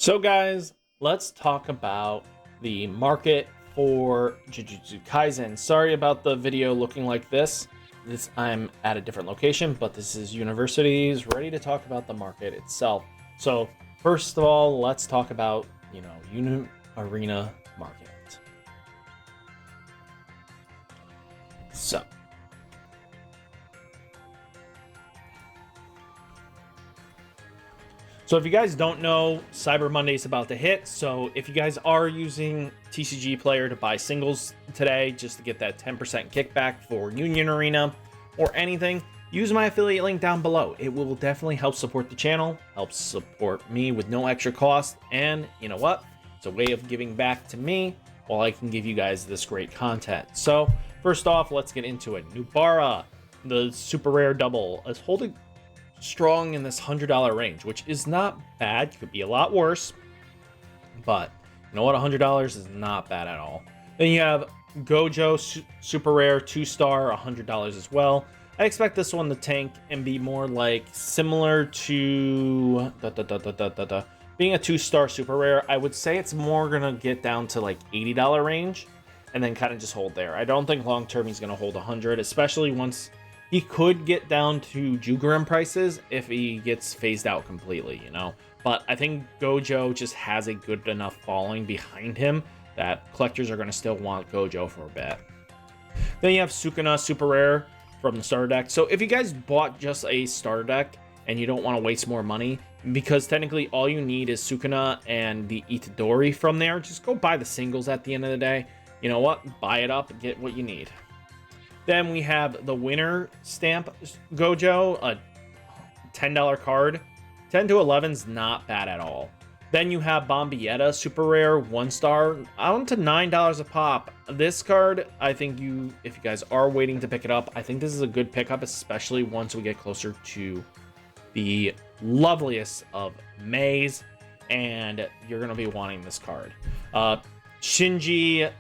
So guys, let's talk about the market for Jujutsu Kaisen. Sorry about the video looking like this. I'm at a different location, but this is University's ready to talk about the market itself. So first of all, let's talk about, Uni Arena market. So if you guys don't know, Cyber Monday is about to hit. So if you guys are using Tcgplayer to buy singles today, just to get that 10% kickback for Union Arena or anything, use my affiliate link down below. It will definitely help support the channel, help support me with no extra cost. And you know what? It's a way of giving back to me while I can give you guys this great content. So first off, let's get into it. Nubara, the super rare double, is holding strong in this $100 range, which is not bad. Could be a lot worse, but you know what? $100 is not bad at all. Then you have Gojo super rare 2-star, $100 as well. I expect this one to tank and be more like similar to being a 2-star super rare. I would say it's more gonna get down to like $80 range and then kind of just hold there. I don't think long term he's gonna hold 100, especially once he could get down to Jugerim prices if he gets phased out completely, But I think Gojo just has a good enough following behind him that collectors are going to still want Gojo for a bit. Then you have Sukuna super rare from the starter deck. So if you guys bought just a starter deck and you don't want to waste more money, because technically all you need is Sukuna and the Itadori from there, just go buy the singles at the end of the day. You know what? Buy it up and get what you need. Then we have the winner stamp Gojo, a $10 card. 10 to 11 is not bad at all. Then you have Bombietta super rare 1-star, on to $9 a pop. This card, I think if you guys are waiting to pick it up, I think this is a good pickup, especially once we get closer to the loveliest of Mays, and you're gonna be wanting this card. Shinji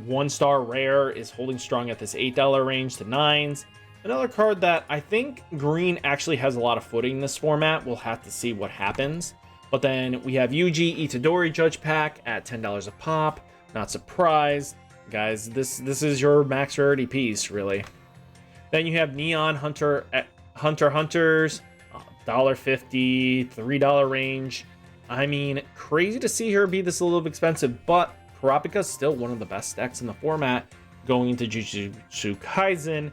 1-star rare is holding strong at this $8 range to 9s. Another card that I think green actually has a lot of footing in this format. We'll have to see what happens. But then we have Yuji Itadori Judge Pack at $10 a pop. Not surprised. Guys, this is your max rarity piece, really. Then you have Neon Hunters, $1.50, $3 range. I mean, crazy to see her be this a little expensive, but Kurapika is still one of the best decks in the format going into Jujutsu Kaisen,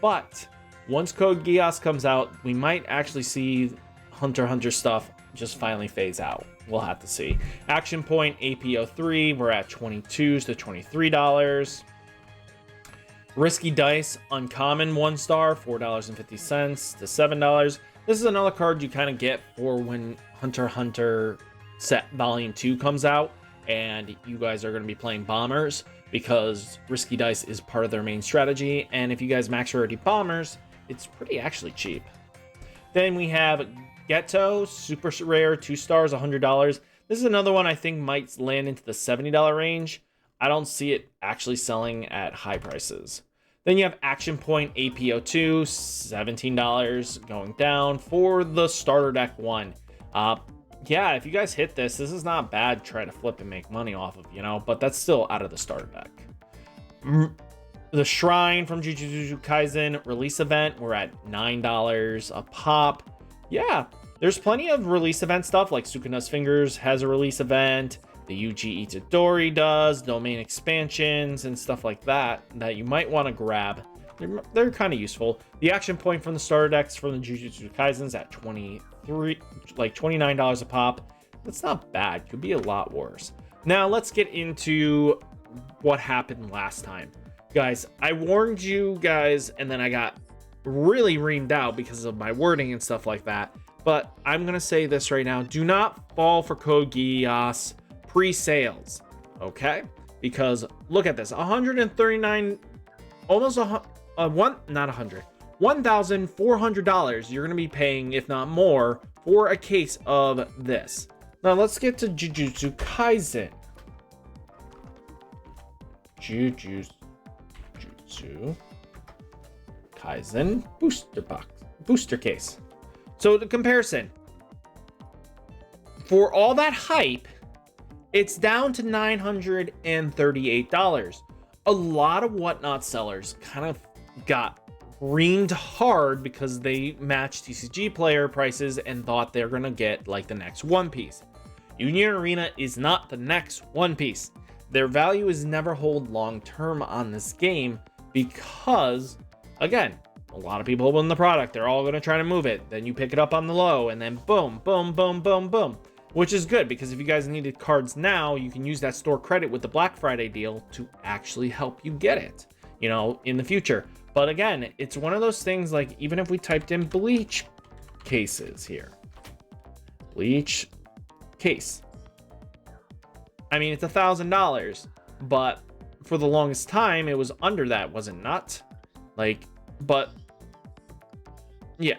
but once Code Geass comes out, we might actually see Hunter stuff just finally phase out. We'll have to see. Action Point AP03, we're at $22 to $23. Risky Dice Uncommon 1-star, $4.50 to $7. This is another card you kind of get for when Hunter set Volume 2 comes out and you guys are going to be playing bombers, because Risky Dice is part of their main strategy, and if you guys max rarity bombers, it's pretty actually cheap. Then we have Geto super rare 2 stars, $100. This is another one I think might land into the $70 range. I don't see it actually selling at high prices. Then you have Action Point AP02, $17 going down for the starter deck one. Yeah, if you guys hit this is not bad. Try to flip and make money off of, but that's still out of the starter deck. The Shrine from Jujutsu Kaisen release event, we're at $9 a pop. Yeah, there's plenty of release event stuff, like Sukuna's Fingers has a release event, the Yuji Itadori does, domain expansions and stuff like that you might want to grab. They're kind of useful. The Action Point from the starter decks from the Jujutsu Kaisens at $29 a pop. That's not bad. Could be a lot worse. Now let's get into what happened last time. Guys, I warned you guys and then I got really reamed out because of my wording and stuff like that. But I'm going to say this right now. Do not fall for Code Geass pre-sales. Okay? Because look at this. 139, almost $1,400 you're going to be paying, if not more, for a case of this. Now let's get to Jujutsu Kaisen. Jujutsu Kaisen booster case. So the comparison For all that hype, it's down to $938. A lot of Whatnot sellers kind of got reamed hard because they matched TCG player prices and thought they're going to get like the next One Piece. Union Arena is not the next One Piece. Their value is never hold long term on this game because, again, a lot of people win the product. They're all going to try to move it. Then you pick it up on the low and then boom, boom, boom, boom, boom. Which is good because if you guys needed cards now, you can use that store credit with the Black Friday deal to actually help you get it, you know, in the future. But again, it's one of those things like even if we typed in bleach cases here, bleach case, I mean, it's $1,000, but for the longest time, it was under that, was it not? Like, but yeah.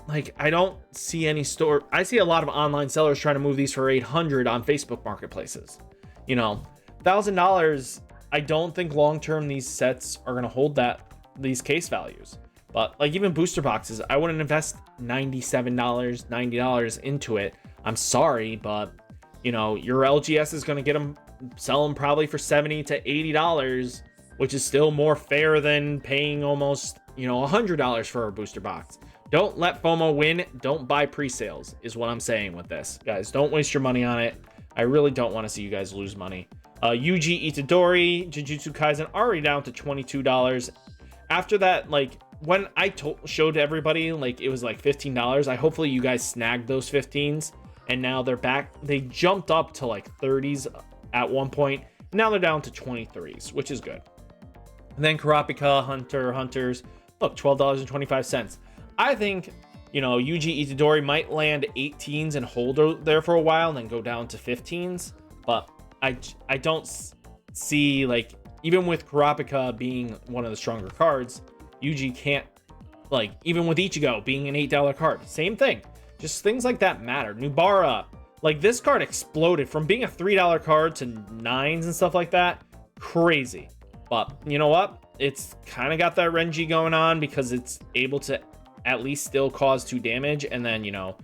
Like, I don't see any store. I see a lot of online sellers trying to move these for $800 on Facebook marketplaces. You know, $1,000. I don't think long term these sets are going to hold these case values. But like even booster boxes, I wouldn't invest $97, $90 into it. I'm sorry, but you know, your LGS is going to get them, sell them probably for $70 to $80, which is still more fair than paying almost, you know, $100 for a booster box. Don't let FOMO win. Don't buy pre-sales is what I'm saying with this. Guys, don't waste your money on it. I really don't want to see you guys lose money. Yuji Itadori, Jujutsu Kaisen already down to $22. After that, like when I showed everybody, like it was like $15. Hopefully you guys snagged those 15s and now they're back. They jumped up to like 30s at one point. Now they're down to 23s, which is good. And then Kurapika, Hunters, look, $12.25. I think, you know, Yuji Itadori might land 18s and hold there for a while and then go down to 15s. But I don't see, like, even with Kurapika being one of the stronger cards, Yuji can't, like, even with Ichigo being an $8 card, same thing. Just things like that matter. Nubara, like, this card exploded from being a $3 card to 9s and stuff like that. Crazy. But you know what? It's kind of got that Renji going on because it's able to at least still cause 2 damage, and then you know,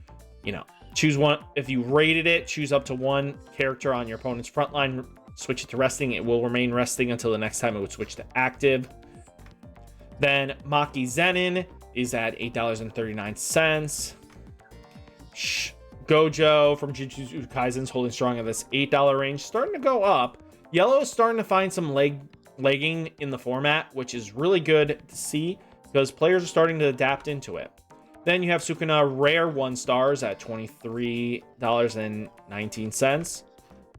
choose one. If you rated it, choose up to 1 character on your opponent's front line, switch it to resting. It will remain resting until the next time it would switch to active. Then Maki Zenin is at $8.39. Gojo from Jujutsu Kaisen's holding strong at this $8 range, starting to go up. Yellow is starting to find some legging in the format, which is really good to see because players are starting to adapt into it. Then you have Sukuna rare 1-stars at $23.19.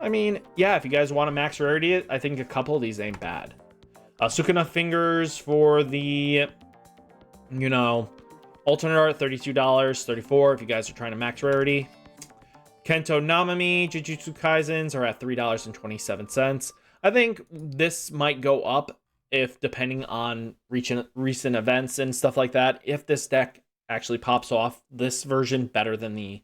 I mean, yeah, if you guys want to max rarity it, I think a couple of these ain't bad. Sukuna fingers for the, you know, alternate art, $32, $34 if you guys are trying to max rarity. Kento Namami Jujutsu Kaisens are at $3.27. I think this might go up if, depending on recent events and stuff like that, if this deck actually pops off this version better than the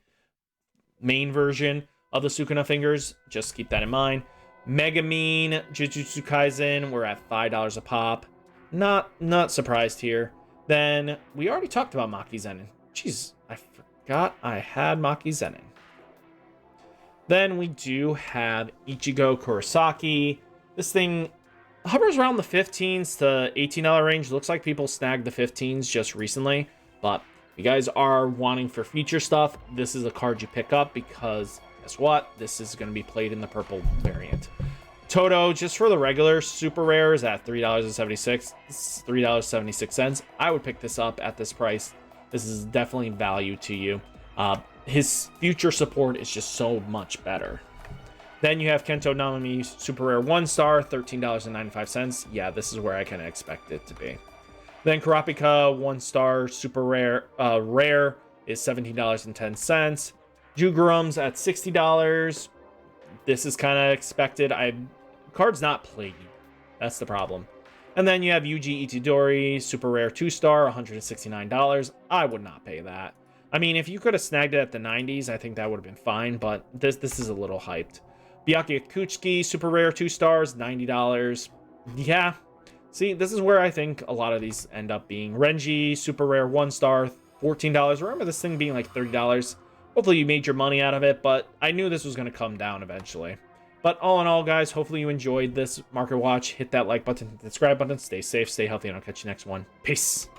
main version of the Sukuna fingers, just keep that in mind. Megamine Jujutsu Kaisen, we're at $5 a pop. Not surprised here. Then we already talked about Maki Zenin. Jeez, I forgot I had Maki Zenin. Then we do have Ichigo Kurosaki. This thing hovers around the 15s to $18 range. Looks like people snagged the 15s just recently, but if you guys are wanting for feature stuff, this is a card you pick up because guess what? This is going to be played in the purple variant. Toto, just for the regular super rares at $3.76. I would pick this up at this price. This is definitely value to you. His future support is just so much better. Then you have Kento Namami super rare 1-star, $13.95. Yeah, this is where I kind of expect it to be. Then Kurapika 1-star super rare rare is $17.10. Jugurums at $60. This is kind of expected. Card's not plaguey. That's the problem. And then you have Yuji Itadori super rare 2-star, $169. I would not pay that. I mean, if you could have snagged it at the 90s, I think that would have been fine, but this is a little hyped. Byakuya Kuchiki super rare 2-stars, $90. Yeah. See, this is where I think a lot of these end up being. Renji super rare 1-star, $14. Remember this thing being like $30 hopefully you made your money out of it, but I knew this was going to come down eventually. But all in all, guys, hopefully you enjoyed this market watch. Hit that like button, hit the subscribe button. Stay safe, stay healthy, and I'll catch you next one. Peace.